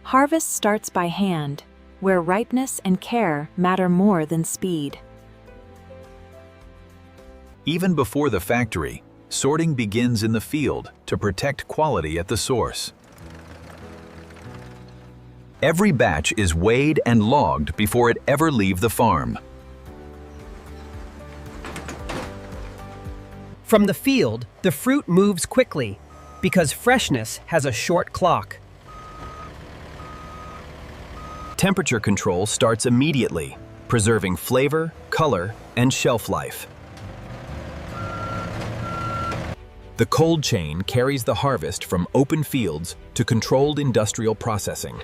Harvest starts by hand, where ripeness and care matter more than speed. Even before the factory, sorting begins in the field to protect quality at the source. Every batch is weighed and logged before it ever leaves the farm. From the field, the fruit moves quickly because freshness has a short clock. Temperature control starts immediately, preserving flavor, color, and shelf life. The cold chain carries the harvest from open fields to controlled industrial processing.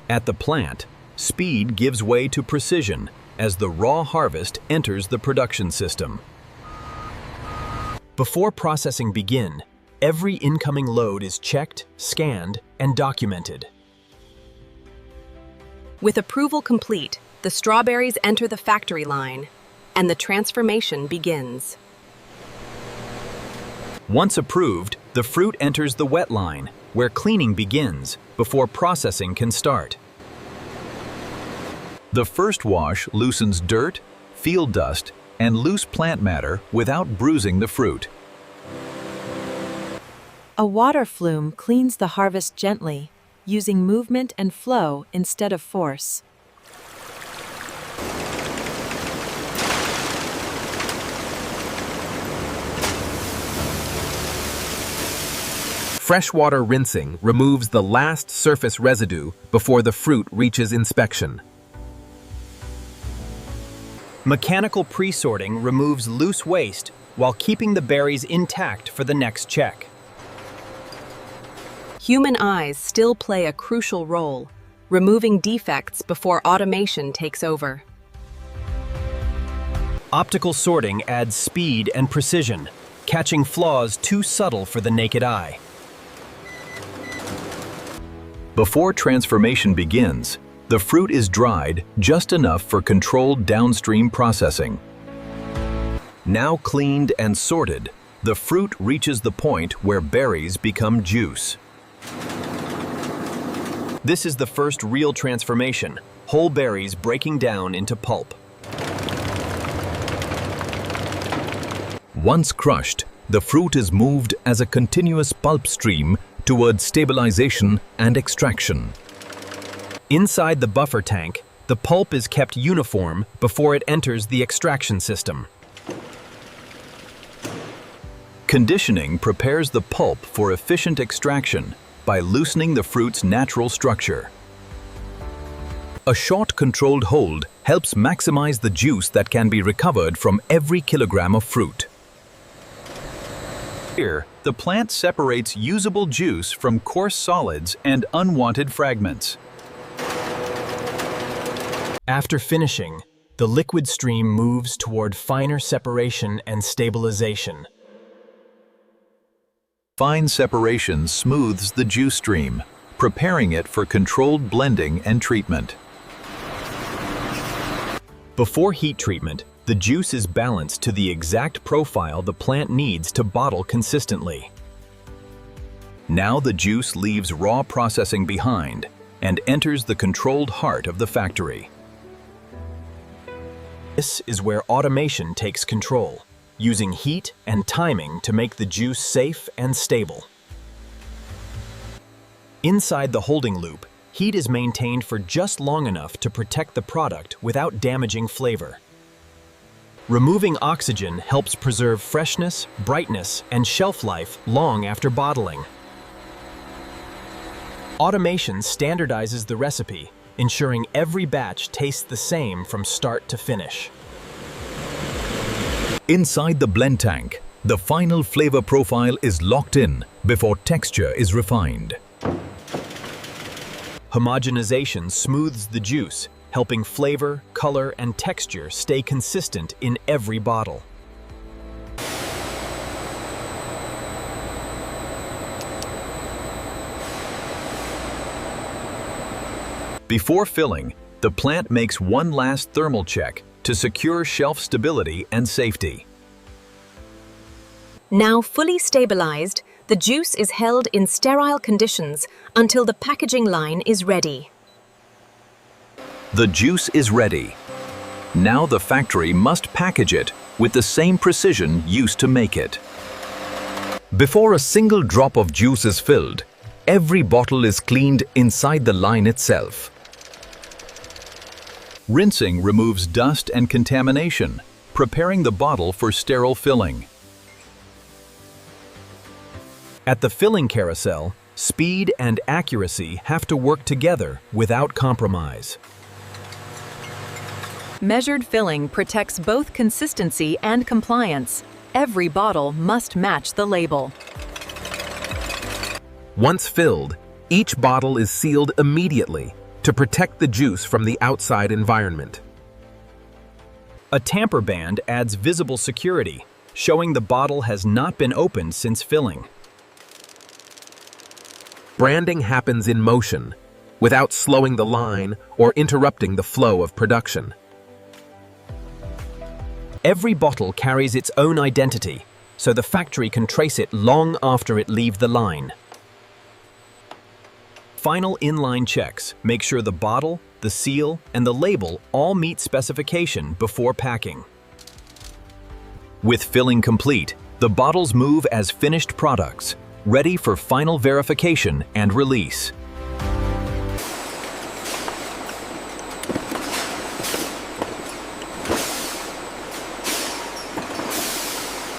At the plant, speed gives way to precision as the raw harvest enters the production system. Before processing begins, every incoming load is checked, scanned, and documented. With approval complete, the strawberries enter the factory line, and the transformation begins. Once approved, the fruit enters the wet line, where cleaning begins before processing can start. The first wash loosens dirt, field dust, and loose plant matter without bruising the fruit. A water flume cleans the harvest gently, using movement and flow instead of force. Freshwater rinsing removes the last surface residue before the fruit reaches inspection. Mechanical pre-sorting removes loose waste while keeping the berries intact for the next check. Human eyes still play a crucial role, removing defects before automation takes over. Optical sorting adds speed and precision, catching flaws too subtle for the naked eye. Before transformation begins, the fruit is dried just enough for controlled downstream processing. Now cleaned and sorted, the fruit reaches the point where berries become juice. This is the first real transformation, whole berries breaking down into pulp. Once crushed, the fruit is moved as a continuous pulp stream towards stabilization and extraction. Inside the buffer tank, the pulp is kept uniform before it enters the extraction system. Conditioning prepares the pulp for efficient extraction by loosening the fruit's natural structure. A short controlled hold helps maximize the juice that can be recovered from every kilogram of fruit. Here, the plant separates usable juice from coarse solids and unwanted fragments. After finishing, the liquid stream moves toward finer separation and stabilization. Fine separation smooths the juice stream, preparing it for controlled blending and treatment. Before heat treatment, the juice is balanced to the exact profile the plant needs to bottle consistently. Now the juice leaves raw processing behind and enters the controlled heart of the factory. This is where automation takes control, using heat and timing to make the juice safe and stable. Inside the holding loop, heat is maintained for just long enough to protect the product without damaging flavor. Removing oxygen helps preserve freshness, brightness, and shelf life long after bottling. Automation standardizes the recipe, ensuring every batch tastes the same from start to finish. Inside the blend tank, the final flavor profile is locked in before texture is refined. Homogenization smooths the juice, helping flavor, color, and texture stay consistent in every bottle. Before filling, the plant makes one last thermal check to secure shelf stability and safety. Now fully stabilized, The juice is held in sterile conditions until the packaging line is ready. The juice is ready. Now the factory must package it with the same precision used to make it. Before a single drop of juice is filled, every bottle is cleaned inside the line itself. Rinsing removes dust and contamination, preparing the bottle for sterile filling. At the filling carousel, speed and accuracy have to work together without compromise. Measured filling protects both consistency and compliance. Every bottle must match the label. Once filled, each bottle is sealed immediately to protect the juice from the outside environment. A tamper band adds visible security, showing the bottle has not been opened since filling. Branding happens in motion, without slowing the line or interrupting the flow of production. Every bottle carries its own identity, so the factory can trace it long after it leaves the line. Final inline checks make sure the bottle, the seal, and the label all meet specification before packing. With filling complete, the bottles move as finished products, ready for final verification and release.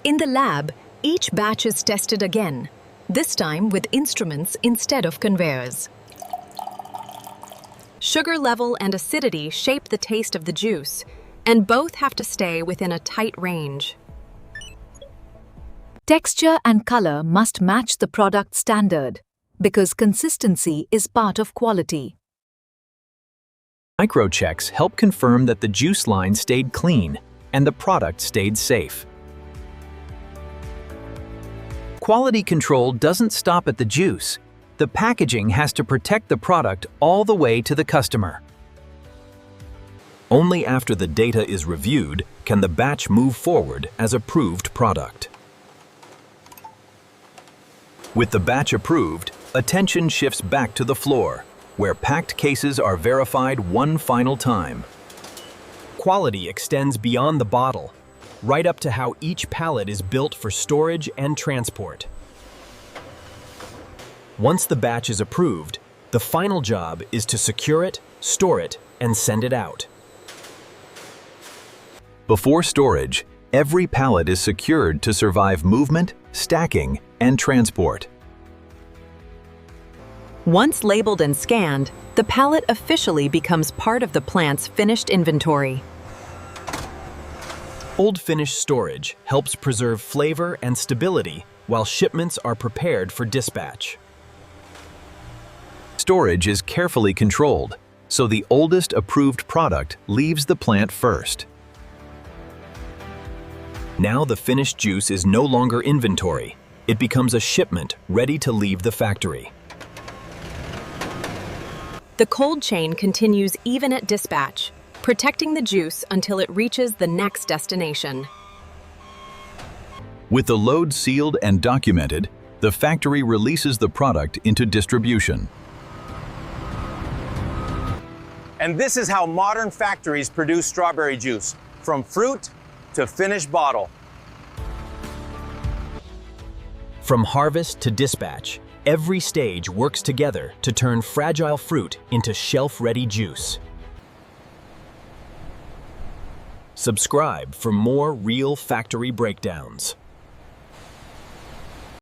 In the lab, each batch is tested again, this time with instruments instead of conveyors. Sugar level and acidity shape the taste of the juice, and both have to stay within a tight range. Texture and color must match the product standard, because consistency is part of quality. Microchecks help confirm that the juice line stayed clean and the product stayed safe. Quality control doesn't stop at the juice. The packaging has to protect the product all the way to the customer. Only after the data is reviewed can the batch move forward as approved product. With the batch approved, attention shifts back to the floor, where packed cases are verified one final time. Quality extends beyond the bottle, right up to how each pallet is built for storage and transport. Once the batch is approved, the final job is to secure it, store it, and send it out. Before storage, every pallet is secured to survive movement, stacking, and transport. Once labeled and scanned, the pallet officially becomes part of the plant's finished inventory. Cold finish storage helps preserve flavor and stability while shipments are prepared for dispatch. Storage is carefully controlled, so the oldest approved product leaves the plant first. Now the finished juice is no longer inventory. It becomes a shipment ready to leave the factory. The cold chain continues even at dispatch, protecting the juice until it reaches the next destination. With the load sealed and documented, the factory releases the product into distribution. And this is how modern factories produce strawberry juice, from fruit to finished bottle. From harvest to dispatch, every stage works together to turn fragile fruit into shelf-ready juice. Subscribe for more real factory breakdowns.